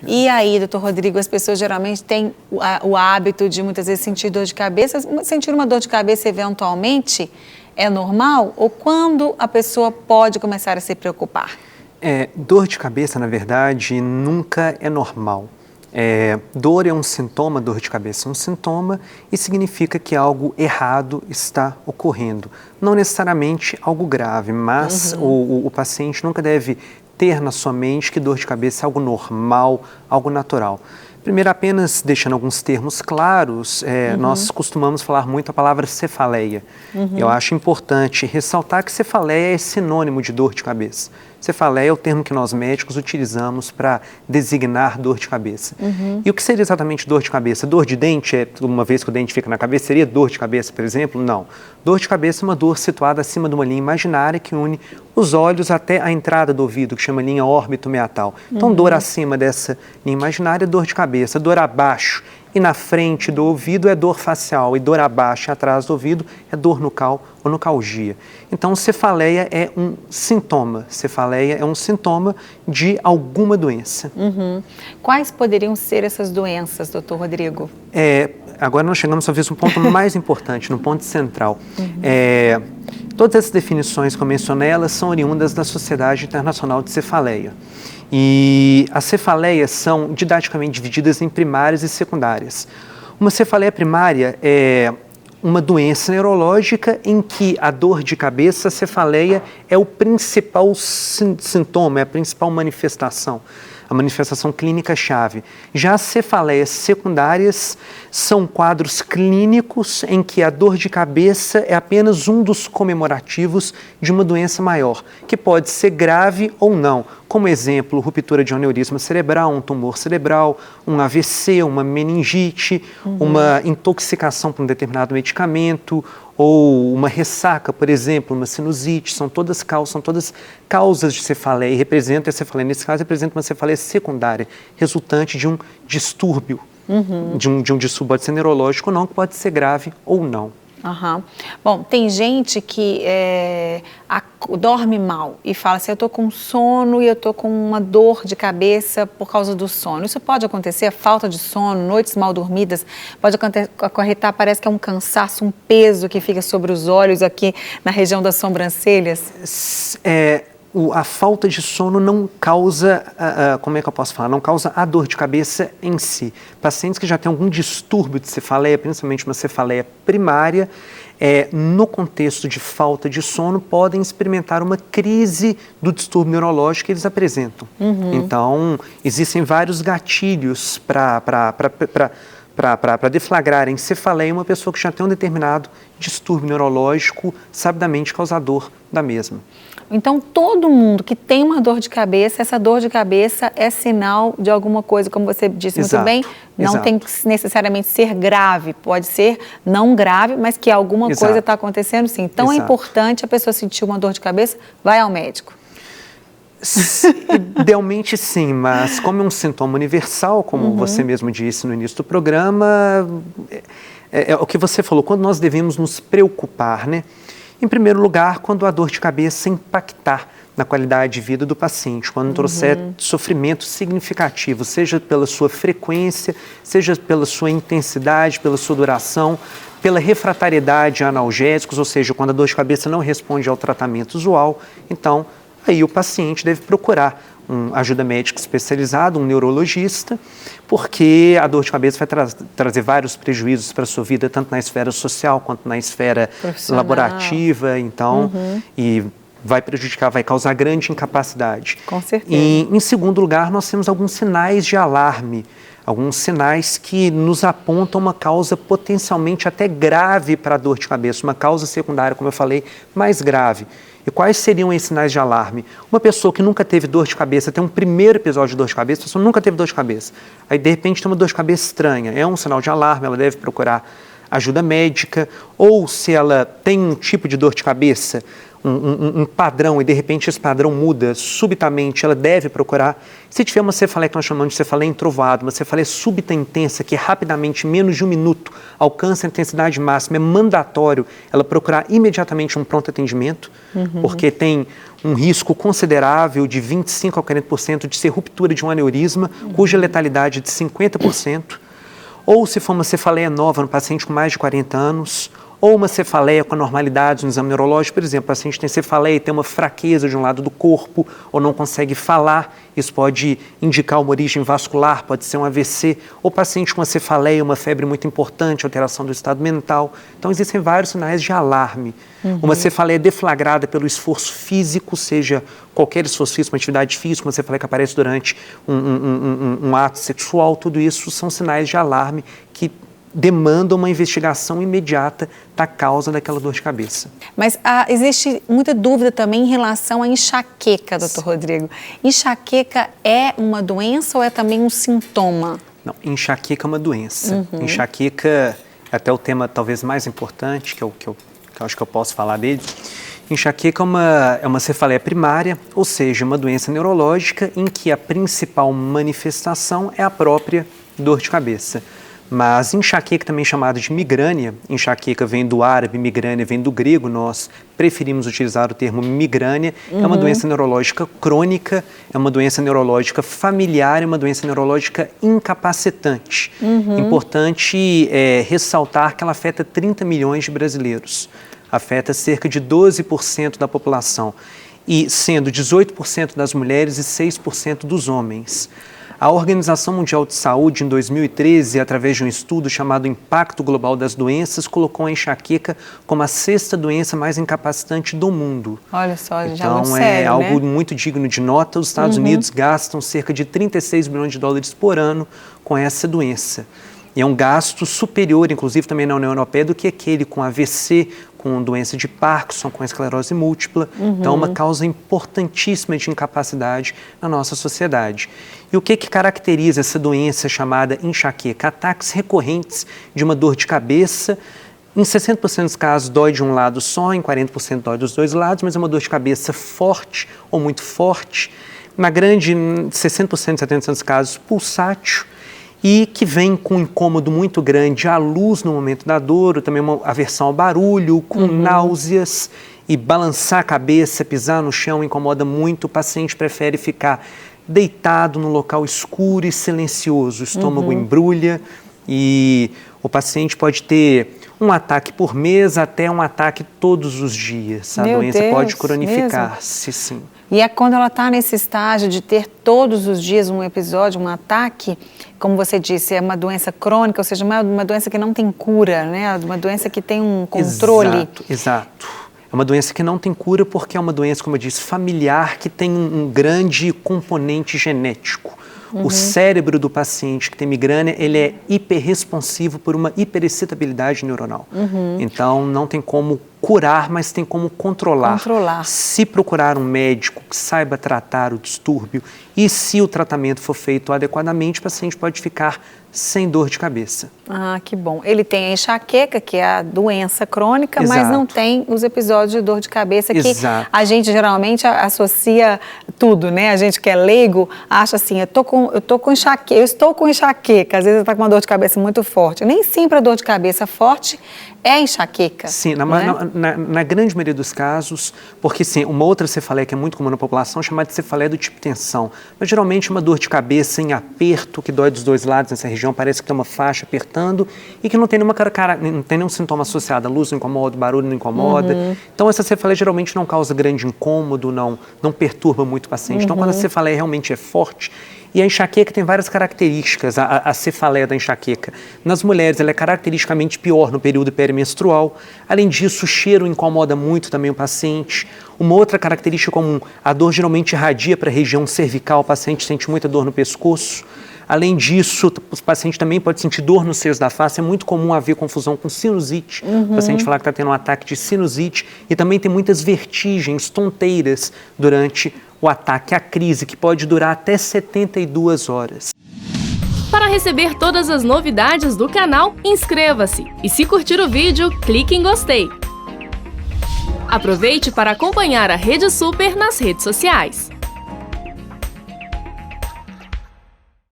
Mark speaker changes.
Speaker 1: E aí, doutor Rodrigo, as pessoas geralmente têm o hábito de muitas vezes sentir dor de cabeça. Sentir uma dor de cabeça eventualmente é normal? Ou quando a pessoa pode começar a se preocupar?
Speaker 2: Dor de cabeça, na verdade, nunca é normal. Dor é um sintoma, dor de cabeça é um sintoma e significa que algo errado está ocorrendo. Não necessariamente algo grave, mas o paciente nunca deve ter na sua mente que dor de cabeça é algo normal, algo natural. Primeiro, apenas deixando alguns termos claros, nós costumamos falar muito a palavra cefaleia. Eu acho importante ressaltar que cefaleia é sinônimo de dor de cabeça. Cefaleia é o termo que nós médicos utilizamos para designar dor de cabeça. E o que seria exatamente dor de cabeça? Dor de dente, uma vez que o dente fica na cabeça, seria dor de cabeça, por exemplo? Não. Dor de cabeça é uma dor situada acima de uma linha imaginária que une os olhos até a entrada do ouvido, que chama linha órbito-meatal. Então, dor acima dessa linha imaginária é dor de cabeça. Dor abaixo e na frente do ouvido é dor facial, e dor abaixo e atrás do ouvido é dor nucal ou nucalgia. Então, cefaleia é um sintoma. Cefaleia é um sintoma de alguma doença.
Speaker 1: Quais poderiam ser essas doenças, doutor Rodrigo?
Speaker 2: Agora nós chegamos talvez no ponto mais importante, no ponto central. Todas essas definições que eu mencionei, elas são oriundas da Sociedade Internacional de Cefaleia. E as cefaleias são didaticamente divididas em primárias e secundárias. Uma cefaleia primária é uma doença neurológica em que a dor de cabeça, a cefaleia, é o principal sintoma, é a principal manifestação. A manifestação clínica-chave. Já as cefaleias secundárias são quadros clínicos em que a dor de cabeça é apenas um dos comemorativos de uma doença maior, que pode ser grave ou não. Como exemplo, ruptura de um aneurisma cerebral, um tumor cerebral, um AVC, uma meningite, uma intoxicação por um determinado medicamento, ou uma ressaca, por exemplo, uma sinusite, são todas causas de cefaleia e representa a cefaleia, nesse caso, representa uma cefaleia secundária, resultante de um distúrbio, de um distúrbio, pode ser neurológico ou não, que pode ser grave ou não.
Speaker 1: Bom, tem gente que dorme mal e fala assim, eu estou com sono e eu estou com uma dor de cabeça por causa do sono. Isso pode acontecer, a falta de sono, noites mal dormidas, pode acarretar, parece que é um cansaço, um peso que fica sobre os olhos aqui na região das sobrancelhas?
Speaker 2: A falta de sono não causa, como é que eu posso falar? Não causa a dor de cabeça em si. Pacientes que já têm algum distúrbio de cefaleia, principalmente uma cefaleia primária, no contexto de falta de sono, podem experimentar uma crise do distúrbio neurológico que eles apresentam. Então, existem vários gatilhos para deflagrarem cefaleia em uma pessoa que já tem um determinado distúrbio neurológico sabidamente causador da mesma.
Speaker 1: Então, todo mundo que tem uma dor de cabeça, essa dor de cabeça é sinal de alguma coisa, como você disse muito bem, não tem que necessariamente ser grave, pode ser não grave, mas que alguma coisa está acontecendo sim. Então, é importante a pessoa sentir uma dor de cabeça, vai ao médico.
Speaker 2: Idealmente sim, mas como é um sintoma universal, como você mesmo disse no início do programa, é o que você falou, quando nós devemos nos preocupar, né? Em primeiro lugar, quando a dor de cabeça impactar na qualidade de vida do paciente, quando trouxer sofrimento significativo, seja pela sua frequência, seja pela sua intensidade, pela sua duração, pela refratariedade a analgésicos, ou seja, quando a dor de cabeça não responde ao tratamento usual, então aí o paciente deve procurar ajuda médica especializada, um neurologista, porque a dor de cabeça vai trazer vários prejuízos para a sua vida, tanto na esfera social quanto na esfera laborativa, então, e vai prejudicar, vai causar grande incapacidade.
Speaker 1: Com certeza.
Speaker 2: E, em segundo lugar, nós temos alguns sinais de alarme, alguns sinais que nos apontam uma causa potencialmente até grave para a dor de cabeça, uma causa secundária, como eu falei, mais grave. E quais seriam esses sinais de alarme? Uma pessoa que nunca teve dor de cabeça, tem um primeiro episódio de dor de cabeça, a pessoa nunca teve dor de cabeça. Aí, de repente, tem uma dor de cabeça estranha. É um sinal de alarme, ela deve procurar ajuda médica. Ou, se ela tem um tipo de dor de cabeça um padrão e de repente esse padrão muda subitamente, ela deve procurar. Se tiver uma cefaleia que nós chamamos de cefaleia entrovada, uma cefaleia súbita intensa, que rapidamente, em menos de 1 minuto, alcança a intensidade máxima, é mandatório ela procurar imediatamente um pronto atendimento, porque tem um risco considerável de 25% a 40% de ser ruptura de um aneurisma, cuja letalidade é de 50%. Ou se for uma cefaleia nova no paciente com mais de 40 anos, ou uma cefaleia com anormalidades no exame neurológico, por exemplo, o paciente tem cefaleia e tem uma fraqueza de um lado do corpo, ou não consegue falar, isso pode indicar uma origem vascular, pode ser um AVC, ou paciente com uma cefaleia, uma febre muito importante, alteração do estado mental. Então, existem vários sinais de alarme. Uma cefaleia deflagrada pelo esforço físico, seja qualquer esforço físico, uma atividade física, uma cefaleia que aparece durante um ato sexual, tudo isso são sinais de alarme que demanda uma investigação imediata da causa daquela dor de cabeça.
Speaker 1: Mas existe muita dúvida também em relação à enxaqueca, doutor Rodrigo. Enxaqueca é uma doença ou é também um sintoma?
Speaker 2: Não, enxaqueca é uma doença. Enxaqueca é até o tema talvez mais importante, que eu acho que eu posso falar dele. Enxaqueca é uma cefaleia primária, ou seja, uma doença neurológica em que a principal manifestação é a própria dor de cabeça. Mas enxaqueca, também chamada de migrânia, enxaqueca vem do árabe, migrânia vem do grego, nós preferimos utilizar o termo migrânia, é uma doença neurológica crônica, é uma doença neurológica familiar, é uma doença neurológica incapacitante. Importante ressaltar que ela afeta 30 milhões de brasileiros, afeta cerca de 12% da população, e sendo 18% das mulheres e 6% dos homens. A Organização Mundial de Saúde, em 2013, através de um estudo chamado Impacto Global das Doenças, colocou a enxaqueca como a 6ª doença mais incapacitante do mundo.
Speaker 1: Olha só, já
Speaker 2: então,
Speaker 1: muito sério,
Speaker 2: algo
Speaker 1: né?
Speaker 2: muito digno de nota. Os Estados Unidos gastam cerca de 36 bilhões de dólares por ano com essa doença. E é um gasto superior, inclusive também na União Europeia, do que aquele com AVC, com doença de Parkinson, com esclerose múltipla. Então, é uma causa importantíssima de incapacidade na nossa sociedade. E o que caracteriza essa doença chamada enxaqueca? Ataques recorrentes de uma dor de cabeça. Em 60% dos casos dói de um lado só, em 40% dói dos dois lados, mas é uma dor de cabeça forte ou muito forte. Na grande 60%, 70% dos casos, pulsátil. E que vem com um incômodo muito grande à luz no momento da dor, ou também uma aversão ao barulho, com náuseas, e balançar a cabeça, pisar no chão incomoda muito. O paciente prefere ficar deitado num local escuro e silencioso, o estômago embrulha e o paciente pode ter um ataque por mês até um ataque todos os dias. A doença pode cronificar-se, sim.
Speaker 1: E é quando ela está nesse estágio de ter todos os dias um episódio, um ataque, como você disse, é uma doença crônica, ou seja, uma doença que não tem cura, né? Uma doença que tem um controle.
Speaker 2: Exato. É uma doença que não tem cura porque é uma doença, como eu disse, familiar, que tem um grande componente genético. O cérebro do paciente que tem migrânia, ele é hiperresponsivo por uma hiperexcitabilidade neuronal. Então, não tem como curar, mas tem como controlar. Se procurar um médico que saiba tratar o distúrbio e se o tratamento for feito adequadamente, o paciente pode ficar sem dor de cabeça.
Speaker 1: Ah, que bom. Ele tem a enxaqueca, que é a doença crônica, mas não tem os episódios de dor de cabeça que a gente geralmente associa tudo, né? A gente que é leigo acha assim, eu estou com enxaqueca, às vezes está com uma dor de cabeça muito forte. Nem sempre a dor de cabeça forte é enxaqueca.
Speaker 2: Sim, na grande maioria dos casos, porque sim, uma outra cefaleia que é muito comum na população é chamada de cefaleia do tipo tensão. Mas geralmente uma dor de cabeça em aperto, que dói dos dois lados nessa região, parece que tem uma faixa apertando e que não tem nenhum sintoma associado. A luz não incomoda, o barulho não incomoda. Então essa cefaleia geralmente não causa grande incômodo, não perturba muito o paciente. Então quando a cefaleia realmente é forte, e a enxaqueca tem várias características, a cefaleia da enxaqueca. Nas mulheres, ela é caracteristicamente pior no período perimenstrual. Além disso, o cheiro incomoda muito também o paciente. Uma outra característica comum, a dor geralmente irradia para a região cervical, o paciente sente muita dor no pescoço. Além disso, o paciente também pode sentir dor nos seios da face. É muito comum haver confusão com sinusite. O paciente falar que está tendo um ataque de sinusite. E também tem muitas vertigens, tonteiras durante o ataque, a crise, que pode durar até 72 horas.
Speaker 3: Para receber todas as novidades do canal, inscreva-se. E se curtir o vídeo, clique em gostei. Aproveite para acompanhar a Rede Super nas redes sociais.